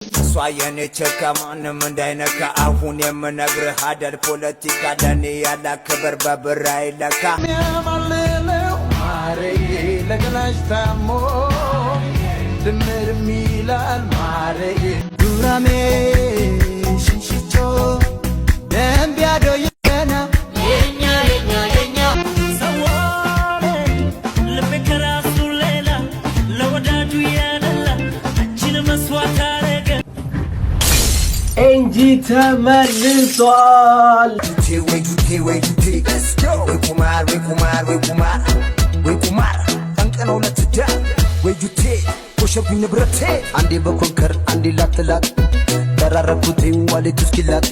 Swayene cheka manum ndainaka ahun yemnagrah hadal politika dani yala khabar babrai laka memalelo mare laglash tamo dimir milal mare durame shishicho dembiado yana yenya sawale lebekara sulela lawadaju yanalla ajil maswata Enjita Marisol. Let's go. We kumar. Angkano na tuja. We you take. Push up in the brate. Andi bakunker, andi lat. Dararakuti wali tuskilat.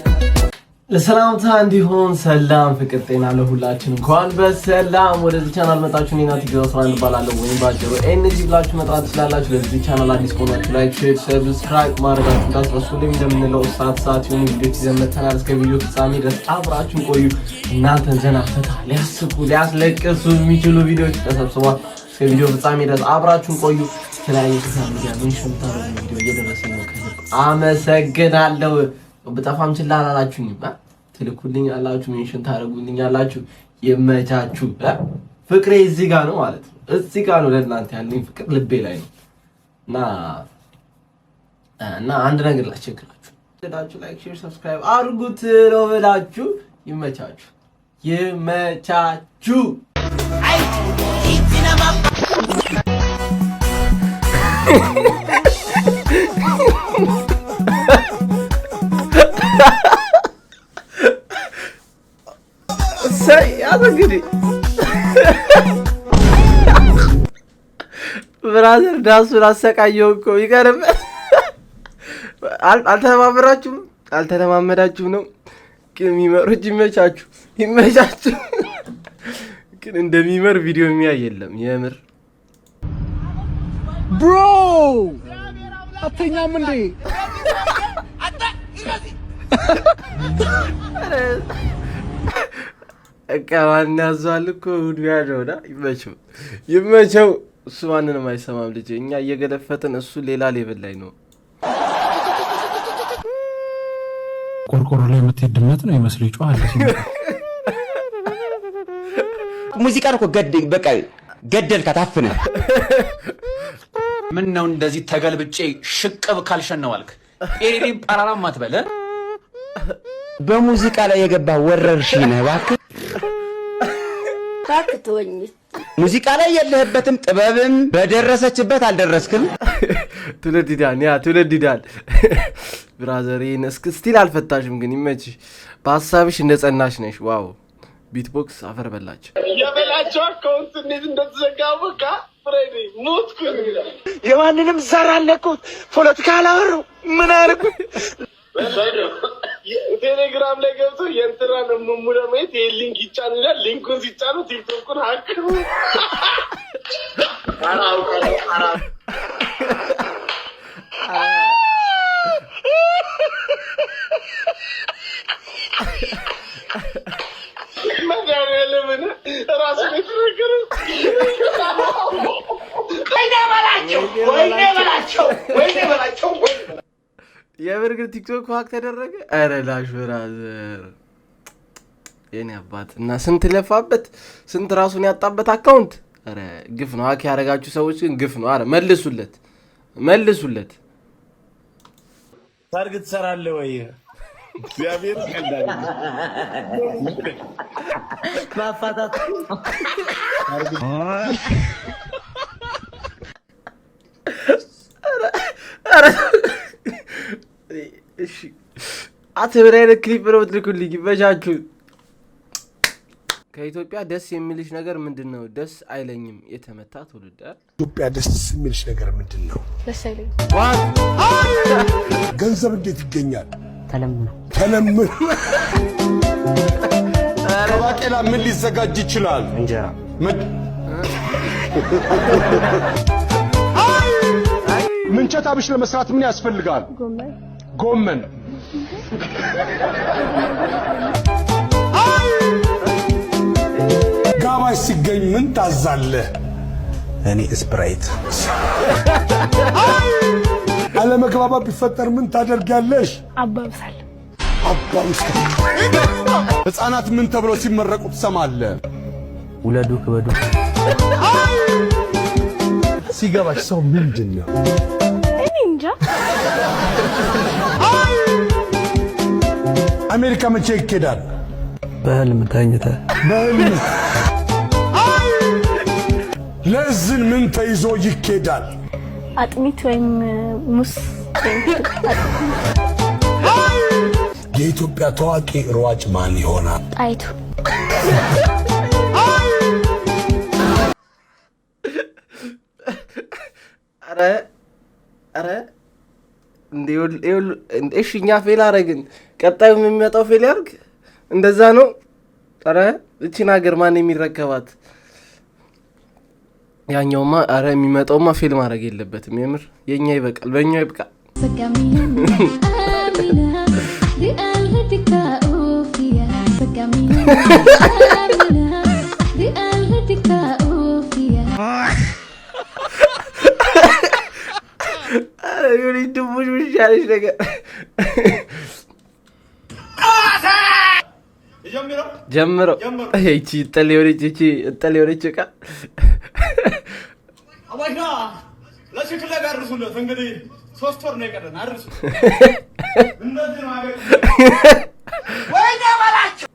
ለሰላምታ እንዲሆን ሰላም ፍቅር ጤና ለሁላችን እንኳን በሰላም ወደዚህ ቻናል መጣችሁ። እኔና ቲግሮስ ዋን ባላለው ወይም ባጭሩ ኤንጂ ብላችሁ መጥራት ትችላላችሁ። ለዚህ ቻናል አዲስ ከሆናችሁ ላይክ፣ ሼር፣ ሰብስክራይብ ማድረጋችሁን እንዳትረሱ። እንደምንለው ሰዓት የሆኑ ቪዲዮዎች ይዘን መጥተናል። እስከ ቪዲዮ ፍጻሜ ድረስ አብራችሁን ቆዩ። እናንተን ዘና ፈታ ሊያስቁ ሊያስለቅሱ የሚችሉ ቪዲዮዎች ተሰብስበዋል። እስከ ቪዲዮ ፍጻሜ ድረስ አብራችሁን ቆዩ። ስለዚህ ሶሻል ሚዲያ ምን ሸምታረው ቪዲዮ እየደረሰ ነው። አመሰግናለሁ። በጣፋም ችላላላችሁ ትልኩልኝ አላችሁ ሜንሽን ታረጉልኝ አላችሁ የመቻችሁ ፍቅሬ እዚህ ጋር ነው ማለት ነው። እዚህ ጋር ነው ለእናንተ ያለኝ ፍቅር ልቤ ላይ ነው እና አንድ ነገር ላስቸግራችሁ ለዳችሁ ላይክ ሼር ሰብስክራይብ አድርጉት ነው ብላችሁ ይመቻችሁ አይ ኢቲናማ እንግዲህ ብራዘር ዳሱን አሰቃየው እኮ ይገርም። አልተለማመዳችሁም ነው ግን የሚመሩት ይመቻችሁ። ግን እንደሚመር ቪዲዮ የሚያይ የለም የምር ብሮ አተኛም እንዴ እቃዋን ያዟል እኮ ውድያ ነውና ይመቸው። እሱ ማንንም አይሰማም ልጅ እኛ እየገለፈጥን እሱ ሌላ ሌቭል ላይ ነው። ቆርቆሮ ላይ የምትሄድ ድመት ነው ይመስል ይጮሃል። ሙዚቃን እኮ በቃ ገደልካት አፍነህ ምን ነው እንደዚህ ተገልብጬ ሽቅብ ካልሸነዋልክ ኤሪም ፓራራም አትበለ በሙዚቃ ላይ የገባ ወረርሽኝ ነህ እባክህ። ታክቶኝ ሙዚቃ ላይ የለህበትም ጥበብም በደረሰችበት አልደረስክም። ትውልድዳል ብራዘሬን ስቲል አልፈታሽም ግን ይመችሽ። በሐሳብሽ እንደጸናሽ ነሽ። ዋው ቢትቦክስ አፈር በላች የበላቸው አካውንት እንዴት እንደተዘጋበካ ፍሬዲ ሞትኩ። የማንንም ዘር አለኩት ፖለቲካ አላወሩ ምን አርኩ ቴሌግራም ላይ ገብቶ የእንትራን ሙሙላ ማለት ሊንክ ይጫኑ ይላል። ሊንኩን ሲጫኑ ቲክቶክን ሀክሩ መጋለምን ራሱን ይፈክሩ ወይኔ በላቸው የበርግጥ ቲክቶክ ሀክ ተደረገ። አረ ላሽ ብራዘር የኔ አባት እና ስንት ለፋበት ስንት ራሱን ያጣበት አካውንት። አረ ግፍ ነው። ሀክ ያረጋችሁ ሰዎች ግን ግፍ ነው። አረ መልሱለት። ታርግ ትሰራለህ ወይ እግዚአብሔር ቀዳኝ ማፋታት እሺ አትብራይለ ክሊፕ ነው ትልኩልኝ ይመቻችሁ። ከኢትዮጵያ ደስ የሚልሽ ነገር ምንድነው? ደስ አይለኝም የተመታ ትውልድ። ኢትዮጵያ ደስ የሚልሽ ነገር ምንድነው? ደስ አይለኝም። ገንዘብ እንዴት ይገኛል? ተለምኖ ከባቄላ ምን ሊዘጋጅ ይችላል? እንጀራ ምንቸት አብሽ ለመስራት ምን ያስፈልጋል? ጎመን ጋባዥ ሲገኝ ምን ታዛለህ? እኔ ስፕራይት አለመግባባት ቢፈጠር ምን ታደርጊያለሽ? አባብሳለሁ። ህፃናት ምን ተብሎ ሲመረቁ ትሰማለህ? ውለዱ ክበዱ። ሲገባሽ ሰው ምንድን ነው? እኔ እንጃ። አሜሪካ መቼ ይኬዳል? በህልም ተኝተህ። በህልም። ለእዝን ምን ተይዞ ይኬዳል? አጥሚት ወይም ሙስ። የኢትዮጵያ ታዋቂ ሯጭ ማን ይሆናል? ጣይቱ። አረ እሺ እኛ ፌል አረግን፣ ቀጣዩ የሚመጣው ፌል ያርግ። እንደዛ ነው። አረ እቺን ሀገር ማን የሚረከባት? ያኛውማ አረ የሚመጣውማ ፌል ማድረግ የለበትም። የምር የኛ ይበቃል፣ በእኛ ይብቃ። ዩሪ ድቡሽ ብሻለሽ ነገር ጀምሮ እቺ ጠል የሆነች እቃ አባሻ ለሽክለ ጋር ርሱለት። እንግዲህ 3 ወር ነው የቀረን። አርሱ እንደዚህ ነው አገር ወይኔ ባላችሁ።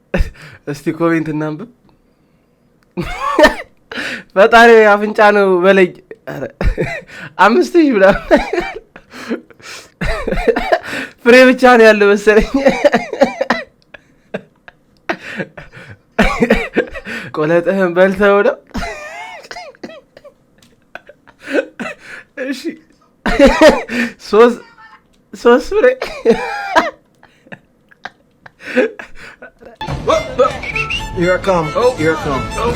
እስቲ ኮሜንት እናንብብ። ፈጣሪ አፍንጫ ነው በለኝ። አረ 5000 ብላ ፍሬ ብቻ ነው ያለው መሰለኝ። ቆለጥህን በልተው ነው። እሺ 3 ፍሬ Here I come. Here I come.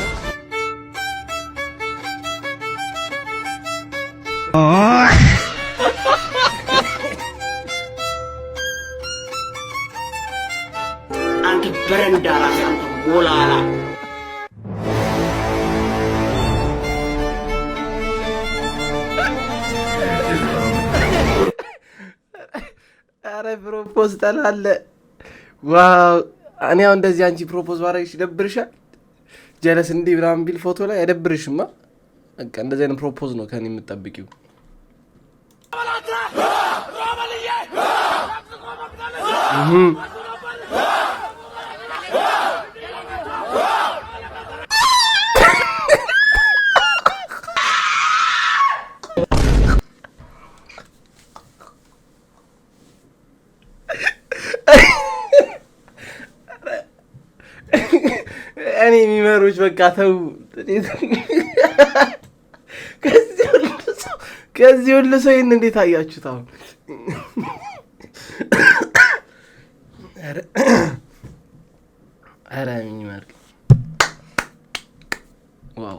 አንተ በረንዳ ራስ አንተ ጎላላ አረ ፕሮፖዝ ተላለ። ዋው እኔ አሁን እንደዚህ አንቺ ፕሮፖዝ ባረግሽ ይደብርሻል? ጀለስ እንዲህ ብራም ቢል ፎቶ ላይ አይደብርሽማ? በቃ እንደዚህ አይነት ፕሮፖዝ ነው ከኔ የምትጠብቂው። እኔ የሚመሩች በቃ ተው። ከዚህ ሁሉ ሰው ይህን እንዴት አያችሁት? አሁን ኧረ የሚመርቅ ዋው!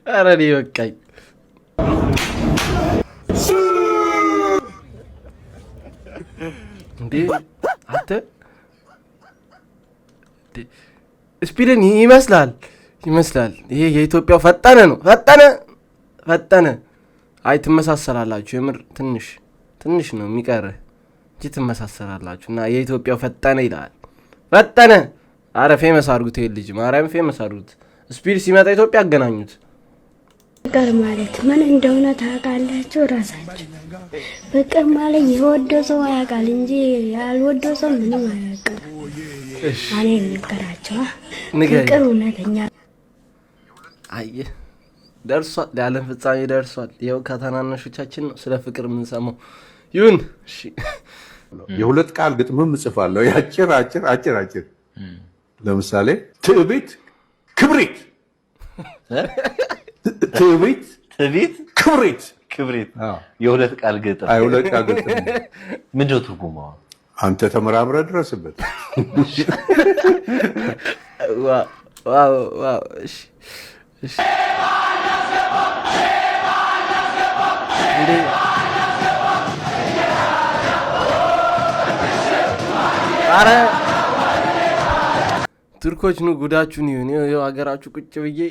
ኧረ እኔ በቃኝ። እንዴ አንተ ስፒድን ይመስላል። ይሄ የኢትዮጵያው ፈጠነ ነው። ፈጠነ። አይ ትመሳሰላላችሁ። የምር ትንሽ ነው የሚቀርህ እንጂ ትመሳሰላላችሁ። እና የኢትዮጵያው ፈጠነ ይላል። ፈጠነ። አረ ፌመስ አድርጉት። ይሄ ልጅ ማርያም ፌመስ አድርጉት። ስፒድ ሲመጣ ኢትዮጵያ አገናኙት። ፍቅር ማለት ምን እንደሆነ ታውቃላችሁ? ራሳችሁ ፍቅር ማለት የወደው ሰው ያውቃል እንጂ ያልወደው ሰው ምንም አያውቅም። እኔ ልንገራችሁ፣ ፍቅር እውነተኛ አየህ ደርሷል። የዓለም ፍጻሜ ደርሷል። ይኸው ከተናናሾቻችን ነው ስለ ፍቅር የምንሰማው። ይሁን እሺ። የሁለት ቃል ግጥምም እጽፋለሁ። አጭር ለምሳሌ ትዕቢት ክብሪት፣ ትዕቢት ክብሪት። የሁለት ቃል ግጥም። የሁለት ቃል ግጥም ምንድነው ትርጉሙ? አንተ ተመራምረህ ድረስበት። ዋው! እሺ እንዴ አረ ቱርኮች ነው ጉዳችሁን። ይሁን ይኸው ሀገራችሁ ቁጭ ብዬ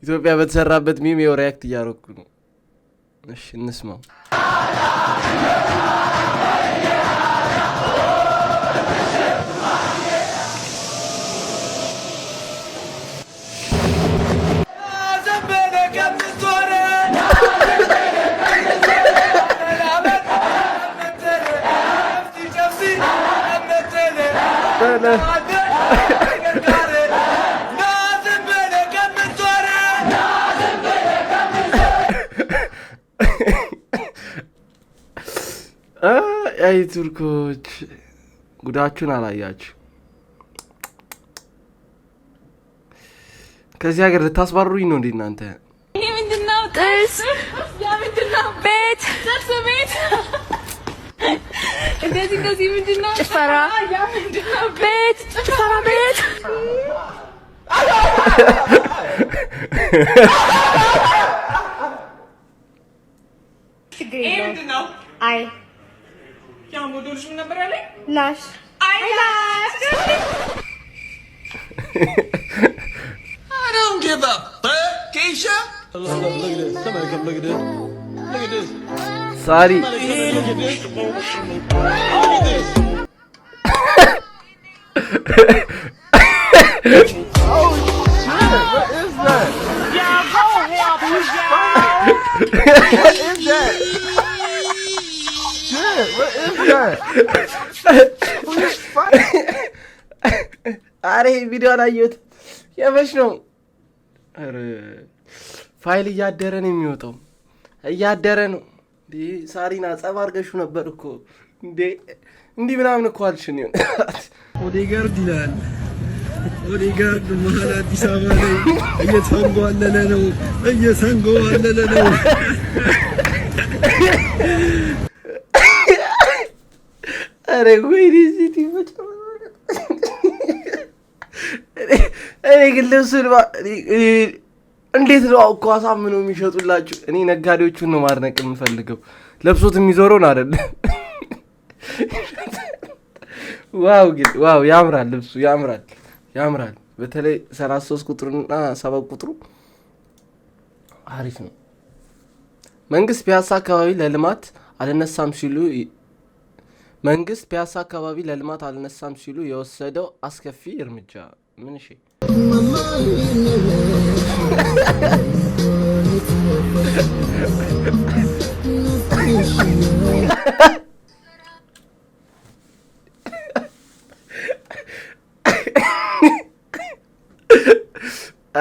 ኢትዮጵያ በተሰራበት ሚም ሪያክት እያደረኩ ነው። እሺ እንስማው። አይ ቱርኮች ጉዳችሁን አላያችሁ። ከዚህ ሀገር ልታስባሩኝ ነው እንዴ እናንተ? ይሄ ምንድነው? ጥርስ ያ ምንድነው? ቤት ጥርስ ቤት እንደዚህ ምንድነው? ጭፈራ ያ ምንድነው? ቤት ጭፈራ ቤት ይሄ ምንድነው? አይ ያ ሞዴልሽ ምን ነበር ያለኝ? ላሽ አይ ላሽ I don't give up, Keisha. Look at this. Somebody come look at this. Look at this. Sorry. Look at this. Look at this. Oh shit! What is that? Y'all go help us, y'all. What is that? Shit! What is that? አሬ ቪዲዮ አላየሁት። የመች ነው? አረ ፋይል እያደረ ነው የሚወጣው። እያደረ ነው እንዴ? ሳሪና ጸብ አድርገሽው ነበር እኮ እንዴ? እንዲህ ምናምን እኮ አልሽኝ። ኦዴጋርድ ይላል። ኦዴጋርድ መሀል አዲስ አበባ ላይ እየተንጓለለ ነው። አረ ወይኔ ሲቲ መጣ። እኔ ግን ልብሱን እንዴት ነው እኮ አሳምነው የሚሸጡላችሁ? እኔ ነጋዴዎቹን ነው ማድነቅ የምፈልገው። ለብሶት የሚዞረውን አይደለም። ዋው ግን ዋው ያምራል፣ ልብሱ ያምራል። በተለይ 33 ቁጥሩና 7 ቁጥሩ አሪፍ ነው። መንግስት ፒያሳ አካባቢ ለልማት አልነሳም ሲሉ የወሰደው አስከፊ እርምጃ ምን? እሺ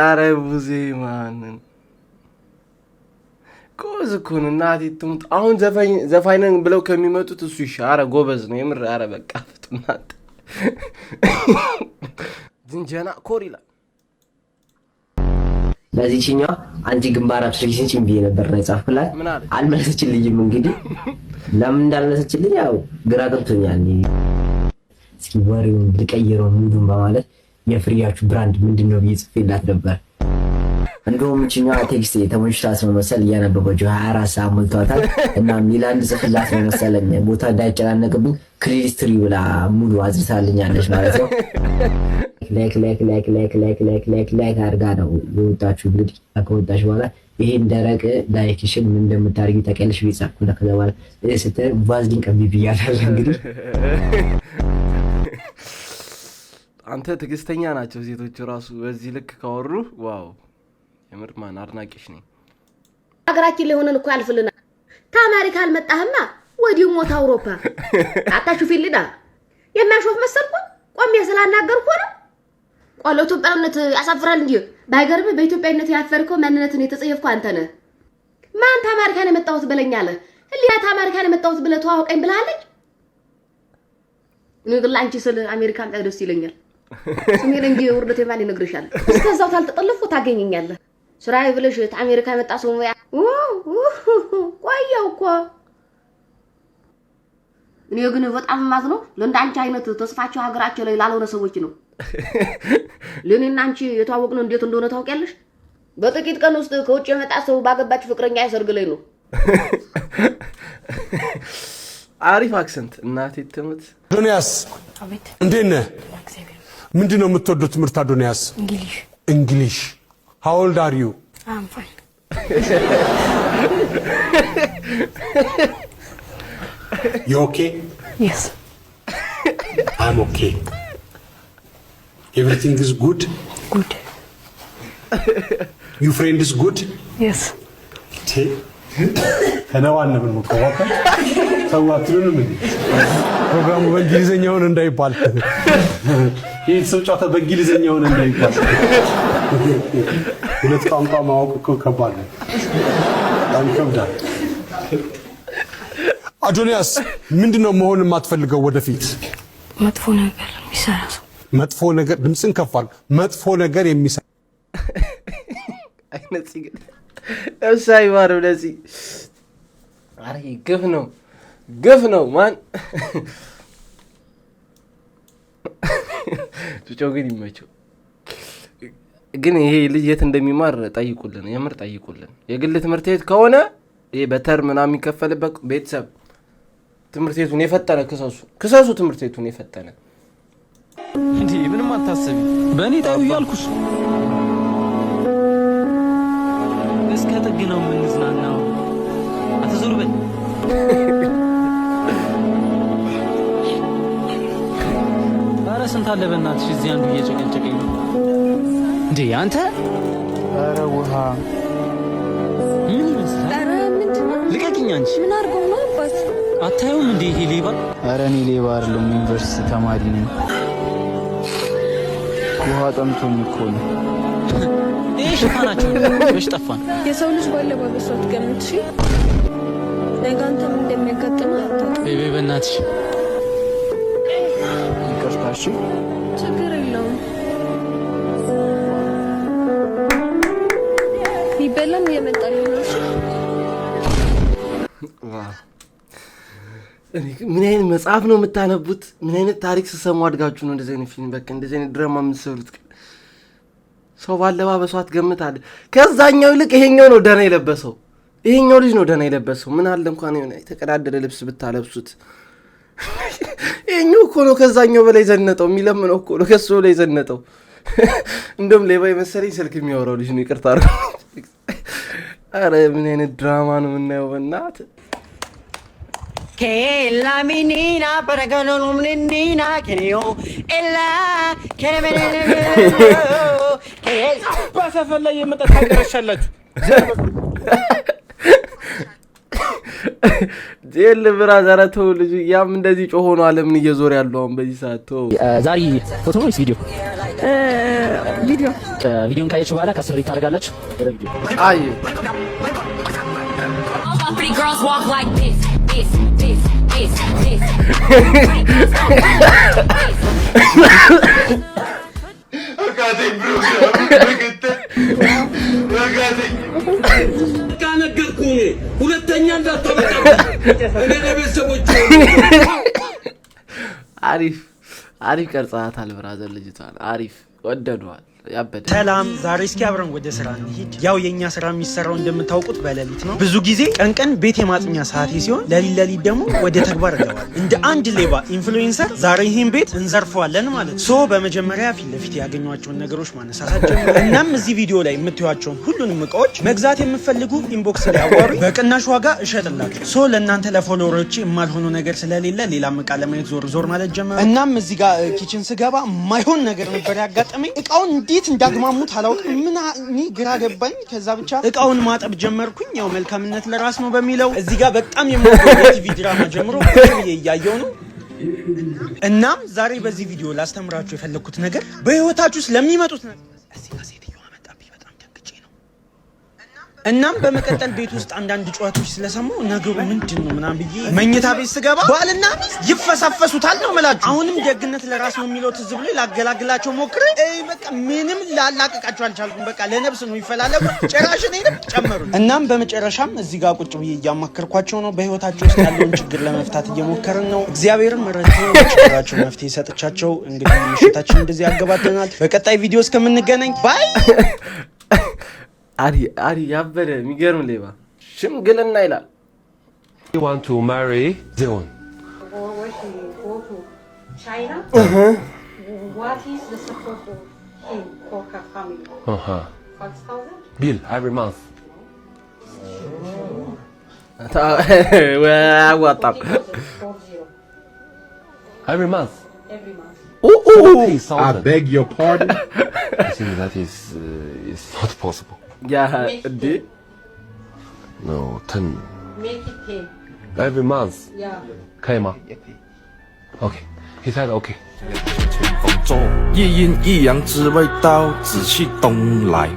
አረ ቡዜ ማንን ጎበዝ እኮ ነው። እናቴ ትሙት። አሁን ዘፋኝነን ብለው ከሚመጡት እሱ ይሻላል። አረ ጎበዝ ነው የምር። አረ በቃ ፍጡናት ዝንጀና ኮሪላ በዚህኛው አንቺ ግንባር አትሽልሽኝ ብዬ ነበር ነው የጻፍኩላት። አልመለሰችልኝም። እንግዲህ ለምን እንዳልመለሰችልኝ ያው ግራ ገብቶኛል። እስኪ ወሬውን ልቀይረው ሙሉን በማለት የፍሪያችሁ ብራንድ ምንድነው ብዬ ጽፌላት ነበር። እንደውም እቺኛዋ ቴክስት የተሞሽራት ነው መሰል እያነበበችው 24 ሰዓት ሞልቷታል። እና ሚላንድ ጽፍላት ነው መሰለኝ ቦታ እንዳይጨናነቅብኝ ክሪስትሪ ብላ ሙሉ አዝርታልኛለች ማለት ነው። ላይክ አድርጋ ነው የወጣችሁ። እንግዲህ ከወጣች በኋላ ይሄን ደረቅ ላይክሽን ምን እንደምታርጊ ተቀልሽ ቢጻፍኩ ለከዛ በኋላ ስትል ቫዝሊን ቀቢ ብያለሁ። እንግዲህ አንተ ትዕግስተኛ ናቸው ሴቶች ራሱ በዚህ ልክ ካወሩ ዋው የምር ማን አድናቂሽ ነኝ። አገራችን ላይ ሆነን እኮ ያልፍልናል። ታማሪካ አልመጣህማ ወዲሁ ሞት አውሮፓ አታችሁ ፊልዳ የማሾፍ መሰልኩ ቆሜ ስላናገርኩ ነው። ቆሎ ኢትዮጵያነት ያሳፍራል እንጂ ባይገርም በኢትዮጵያነት ያፈርከው ማንነትን የተጸየፍኩ አንተ ነህ። ማን ታማሪካን የመጣሁት ብለኛለ ህሊያ ታማሪካን የመጣሁት ብለ ተዋውቀኝ ብላለች። እኔ ግን ላንቺ ስለ አሜሪካን ደስ ይለኛል። ስሜን እንጂ ወርደቴ ማን ይነግርሻል? እስከዛው ታልተጠለፉ ታገኘኛለህ። ስራዬ ብለሽ አሜሪካ መጣ ሰው ያ ቆየው እኮ እኔ ግን በጣም ማዝነው ለእንዳንቺ አይነት ተስፋቸው ሀገራቸው ላይ ላልሆነ ሰዎች ነው። ለኔና አንቺ የተዋወቅነው እንዴት እንደሆነ ታውቂያለሽ? በጥቂት ቀን ውስጥ ከውጭ የመጣ ሰው ባገባች ፍቅረኛ ያሰርግ ላይ ነው። አሪፍ አክሰንት እናቴ ትምት። አዶንያስ እንዴት ነህ? ምንድነው የምትወደው ትምህርት አዶንያስ? እንግሊሽ How old are you? I'm fine. You okay? Yes. I'm okay. Everything is good? Good. Your friend is good? Yes. ተነዋን ምን ወቀወቀ ሰዋትሩን ምን ፕሮግራሙ በእንግሊዘኛ ሆነ እንዳይባል ይህ ሰውጫታ በእንግሊዘኛ ሆነ እንዳይባል ሁለት ቋንቋ ማወቅ እኮ ከባድ ነው አንከብዳል አዶኒያስ ምንድነው መሆን የማትፈልገው ወደፊት መጥፎ ነገር የሚሰራ ሰው መጥፎ ነገር ድምጽን ከፋል መጥፎ ነገር የሚሰራ አይነት ሲገድ እሳይ ባረው ለዚህ አሬ ግፍ ነው ማን ግን ይመቸው ግን ይሄ ልጅ የት እንደሚማር ጠይቁልን የምር ጠይቁልን የግል ትምህርት ቤት ከሆነ ይሄ በተር ምናምን የሚከፈልበት ቤተሰብ ትምህርት ቤቱን የፈጠነ ክሰሱ ትምህርት ቤቱን የፈጠነ እንዴ ምንም አታስቢ በእኔ ጣዩ ያልኩሽ እስከ ጥግ ነው የምንዝናናው አትዞር በል ኧረ ስንት አለ በእናትሽ እዚህ አንዱ እየጨቀጨቀኝ ነው እንዴ አንተ ኧረ ውሃ ምን ይመስላል ኧረ ምንድን ነው ልቀቅኝ አንቺ ምን አድርገው ነው አባት አታየውም እንዴ ይሄ ሌባ ኧረ እኔ ሌባ አይደለሁም ዩኒቨርሲቲ ተማሪ ነኝ ውሃ ጠምቶኝ እኮ ነው እሺ ታናችሁ እሺ ጠፋን የሰው ልጅ ባለባበሱ አትገምት እሺ ነገ አንተም እንደሚያጋጥምህ አታውቅም ቤቤ በእናትሽ ይቅርታ እሺ ችግር የለውም ይበላም እየመጣልኝ ነው እሺ ምን አይነት መጽሐፍ ነው የምታነቡት ምን አይነት ታሪክ ስሰሙ አድጋችሁ ነው እንደዚህ አይነት ፊልም በቃ እንደዚህ አይነት ድራማ የምትሰሩት ሰው ባለባበሱ አትገምታለ ከዛኛው ይልቅ ይሄኛው ነው ደና የለበሰው ይሄኛው ልጅ ነው ደና የለበሰው ምን አለ እንኳን የሆነ የተቀዳደረ ልብስ ብታለብሱት ይሄኛው እኮ ነው ከዛኛው በላይ ዘነጠው የሚለምነው እኮ ነው ከሱ ላይ ዘነጠው እንደም ሌባ የመሰለኝ ስልክ የሚያወራው ልጅ ነው ይቅርታ አረ ምን አይነት ድራማ ነው የምናየው በእናትህ che la menina para che non menina che io e la che me che passa falla የመጣ ታቀረሻላችሁ ጀል ብራዘር ተው ልጅ ያም እንደዚህ ጮሆ ነው ዓለምን እየዞር ያለው አሁን በዚህ ሰዓት ተው ዛሬ ፎቶ ነው ቪዲዮ ቪዲዮን ካያችሁ በኋላ ከስር ታደርጋላችሁ ወደ ቪዲዮ አይ Pretty girls walk like this. ሁለተኛ እንዳታመጣ እኔ ለቤተሰቦቼ አሪፍ ቀርጻታል ብራዘር ልጅቷን አሪፍ ወደዷል ያበደ ሰላም ዛሬ እስኪ አብረን ወደ ስራ እንሂድ ያው የኛ ስራ የሚሰራው እንደምታውቁት በሌሊት ነው ብዙ ጊዜ ቀን ቤት የማጥኛ ሰዓት ሲሆን ለሊት ደግሞ ወደ ተግባር ገባል እንደ አንድ ሌባ ኢንፍሉዌንሰር ዛሬ ይሄን ቤት እንዘርፈዋለን ማለት ሶ በመጀመሪያ ፊት ለፊት ያገኟቸውን ነገሮች ማነሳሳቸው እናም እዚህ ቪዲዮ ላይ የምትዩዋቸውን ሁሉንም እቃዎች መግዛት የምትፈልጉ ኢንቦክስ ላይ አዋሩ በቅናሽ ዋጋ እሸጥላችሁ ሶ ለእናንተ ለፎሎወሮቼ የማልሆኑ ነገር ስለሌለ ሌላ እቃ ለማየት ዞር ማለት ጀመረ እናም እዚህ ጋር ኪችን ስገባ ማይሆን ነገር ነበር ያጋጠመኝ እቃውን እንዴት እንዳግማሙት አላውቅም ምን ግራ ገባኝ ከዛ ብቻ እቃውን ማጠብ ጀመርኩኝ ያው መልካምነት ለራስ ነው በሚለው እዚህ ጋር በጣም የምወደው ቲቪ ድራማ ጀምሮ ያያየው ነው እናም ዛሬ በዚህ ቪዲዮ ላስተምራችሁ የፈለኩት ነገር በህይወታችሁ ስለሚመጡት ነገር እዚህ ጋር ሴትዮዋ መጣብኝ በጣም ደንግጬ ነው እናም በመቀጠል ቤት ውስጥ አንዳንድ ጨዋታዎች ስለሰማው ነገሩ ምንድነው ምናም ብዬ መኝታ ቤት ስገባ ባልና ሚስት ይፈሳፈሱታል ነው መላችሁ አሁንም ደግነት ለራስ ነው የሚለው ትዝ ብሎ ላገላግላቸው ሞክረ በቃ ምንም ላላቀቃቸው አልቻልኩም በቃ ለነብስ ነው ይፈላለጉ ጭራሽ እኔንም ጨመሩ እናም በመጨረሻም እዚህ ጋር ቁጭ ብዬ እያማከርኳቸው ነው በህይወታቸው ውስጥ ያለውን ችግር ለመፍታት እየሞከርን ነው እግዚአብሔርም ረድቶ ችግራቸው መፍትሄ ሰጥቻቸው እንግዲህ ምሽታችን እንደዚህ ያገባደናል በቀጣይ ቪዲዮ እስከምንገናኝ ባይ አሪ ያበደ የሚገርም ሌባ ሽምግልና ይላል You want to marry Zeon? Or when he go to China, what is the support of him for her family? 6,000? Bill every month. አዋጣም Every month. Every month. I beg your pardon. I think that is not possible. Yeah, no, 10. Make it 10. Every month. Yeah. 可以吗 Okay. He said okay. 一阴一阳之谓道，紫气东来。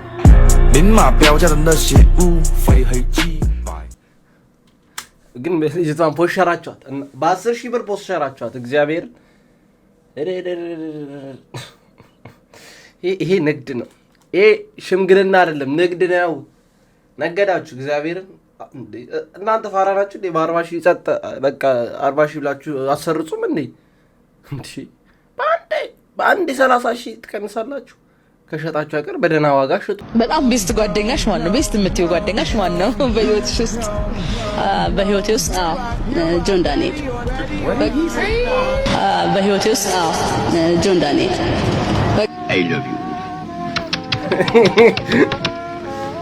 明码标价的那些物，非黑即白。 ግን ልጅቷን ፖሸራቸዋት በ10 ሺህ ብር ፖሸራቸዋት እግዚአብሔር ይሄ ንግድ ነው ይሄ ሽምግልና አይደለም ንግድ ነው ነገዳችሁ እግዚአብሔርን እናንተ ፋራ ናችሁ እንዴ በ40 ሺህ ጸጥ በቃ 40 ሺህ ብላችሁ አሰርጹም እንዴ በአንዴ 30 ሺህ ትቀንሳላችሁ ከሸጣችሁ አይቀር በደህና ዋጋ ሽጡ በጣም ቤስት ጓደኛሽ ማን ነው ቤስት የምትይው ጓደኛሽ ማን ነው በህይወትሽ ውስጥ በህይወቴ ውስጥ ጆን ዳንኤል በህይወቴ ውስጥ ጆን ዳንኤል I love you.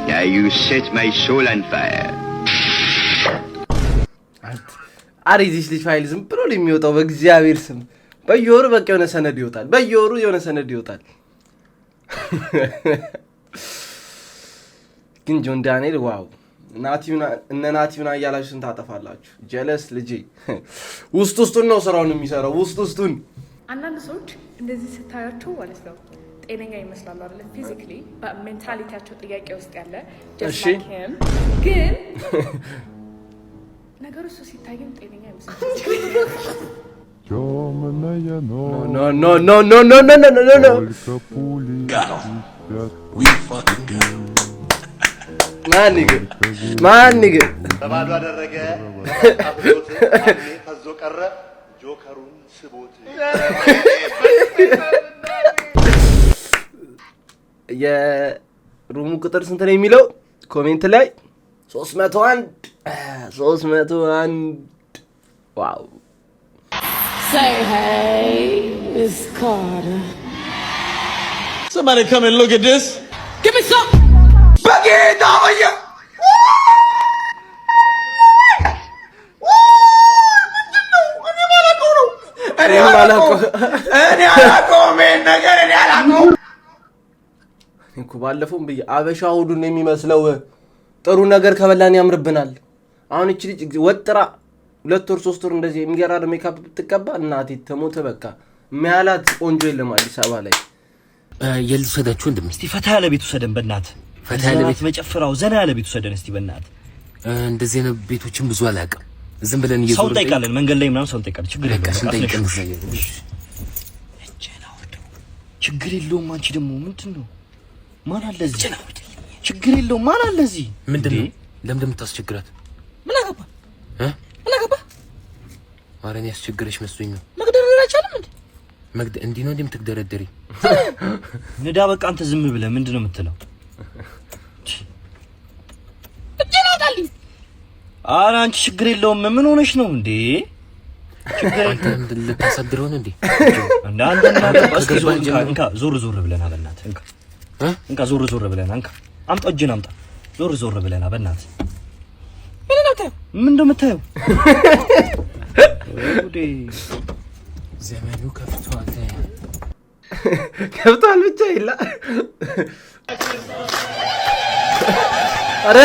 Yeah, you set my soul on fire. አሪዚስ ልጅ ፋይል ዝም ብሎ የሚወጣው በእግዚአብሔር ስም በየወሩ በቃ የሆነ ሰነድ ይወጣል በየወሩ የሆነ ሰነድ ይወጣል ግን ጆን ዳንኤል ዋው ናቲዩና ያላችሁ ስንት አጠፋላችሁ ጀለስ ልጅ ውስጡን ነው ስራውን የሚሰራው ውስጡን አንዳንድ ሰዎች እንደዚህ ስታያቸው ማለት ነው ጤነኛ ይመስላሉ አይደል ፊዚካሊ በሜንታሊቲያቸው ጥያቄ ውስጥ ያለ just like him ግን ነገሩ እሱ ሲታየም ጤነኛ ይመስላል No. We fucking go. ማን ንግ በባዶ አደረገ አብሮት ታዞ ቀረ ጆከሩን ስቦት የሩሙ ቁጥር ስንት ነው የሚለው ኮሜንት ላይ 301 ዋው Say hey, it's Carter. Somebody come and look at this. Give me some. Bagheera, yeah. ባለፈውም ብዬ አበሻ ሁዱን የሚመስለው ጥሩ ነገር ከበላን ያምርብናል አሁን እቺ ልጅ ወጥራ 2 ወር 3 ወር እንደዚህ የሚገራር ሜካፕ ብትቀባ እናቴ ተሞተ በቃ ማያላት ቆንጆ የለም አዲስ አበባ ላይ የልሰዳችሁ እንደም እስቲ ፈታ ያለ ቤት ወሰደን በእናት ፈታ ያለ ቤት መጨፈራው ዘና ያለ ቤት ወሰደን እስቲ በእናት እንደዚህ ነው ቤቶችን ብዙ አላቀም ዝም ብለን ይዘው ሰው ጠይቃለን መንገድ ላይ ምናምን ሰው ጠይቃለን ችግር የለም ችግር የለውም አንቺ ደግሞ ምንድነው ማን አለ እዚህ ችግር የለውም ማን አለ እዚህ ምንድነው ለምን የምታስቸግራት ምን አገባ ምን አገባ ማረን ያስቸግረሽ መስሎኝ ነው መግደረደር አይቻልም እንዴ እንዴ ነው እንደምትደረደሪ ንዳ በቃ አንተ ዝም ብለህ ምንድነው የምትለው እጀናታሊ ኧረ አንቺ ችግር የለውም ምን ሆነሽ ነው እንዴ ችግር ልታሳድረው ነው እንዴ እንዴ አንተና እንካ ዞር ብለና በእናትህ እንካ ዞር ብለና እንካ አምጣ እጅን አምጣ ዞር ብለና በእናትህ ምን እንደምታየው ወዴ ዘመኑ ከፍቷል ብቻ ይላ አረ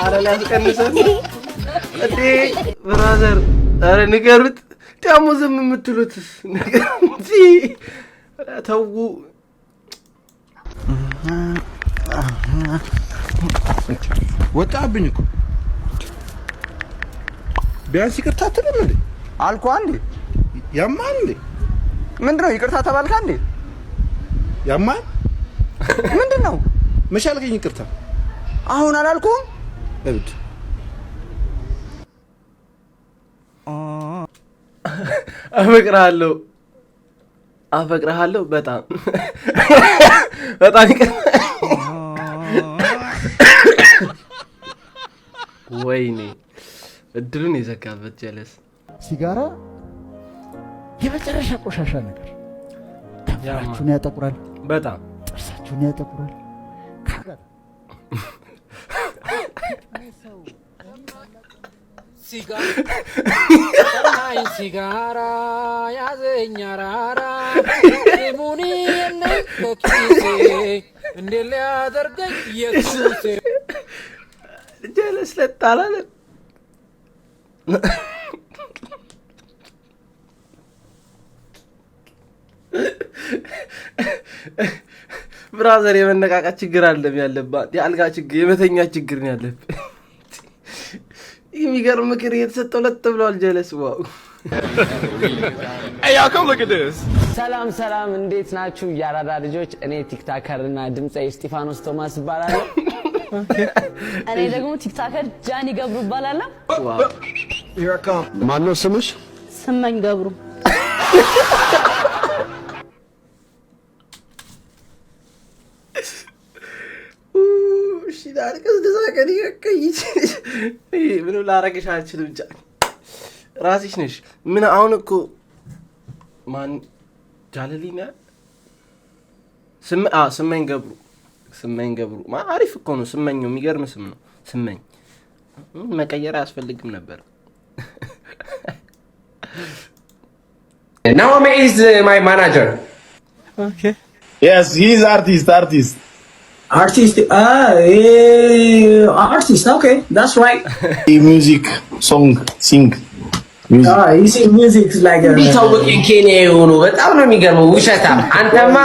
አረ ላስቀንሰን እንዴ ብራዘር አረ ንገሩት ደሞ ዝም የምትሉት ነገር እንጂ ተው ወጣብኝ እኮ ቢያንስ ይቅርታ አትልም እንዴ አልኩ አንዴ ያማል እንዴ ምንድነው ይቅርታ ተባልካ እንዴ ያማል ምንድነው መሻልከኝ ይቅርታ አሁን አላልኩም እብድ አፈቅርሃለሁ በጣም በጣም ወይኔ እድሉን የዘጋበት ጀለስ ሲጋራ የመጨረሻ ቆሻሻ ነገር ከንፈራችሁን ያጠቁራል፣ በጣም ጥርሳችሁን ያጠቁራል። ሲጋራ ያዘኛ ራራ ሙኒ ከኪሴ እንዴ ሊያደርገኝ የሱሴ ጀለስ ለጣላለ ብራዘር የመነቃቃት ችግር አለም ያለባት የአልጋ ችግር የመተኛ ችግር ነው ያለበት። የሚገርም ምክር እየተሰጠው ለጥ ብሏል ጀለስ። ዋው Hey y'all come look at this. ሰላም እንዴት ናችሁ ያራዳ ልጆች? እኔ ቲክታከር እና ድምጻዊ እስጢፋኖስ ቶማስ እባላለሁ። እኔ ደግሞ ቲክታከር ጃኒ ገብሩ እባላለሁ። ማን ነው ስምሽ? ስመኝ ገብሩ። ዳርቀስ ደሳቀኒ ከይች ምን ላረግሽ አልችልም። ብቻ ራስሽ ነሽ። ምን አሁን እኮ ማን ጃለሊና ስመኝ ገብሩ አሪፍ እኮ ነው። ስመኘው የሚገርም ስም ነው። ስመኝ መቀየር አያስፈልግም ነበር። Naomi is my manager. Okay. Yes, he's artist. Artist, okay, that's right. Music, song, sing. He sing music like a... ቢታወቅ የኬንያ የሆኑ በጣም ነው የሚገርመው ውሸታ አንተማ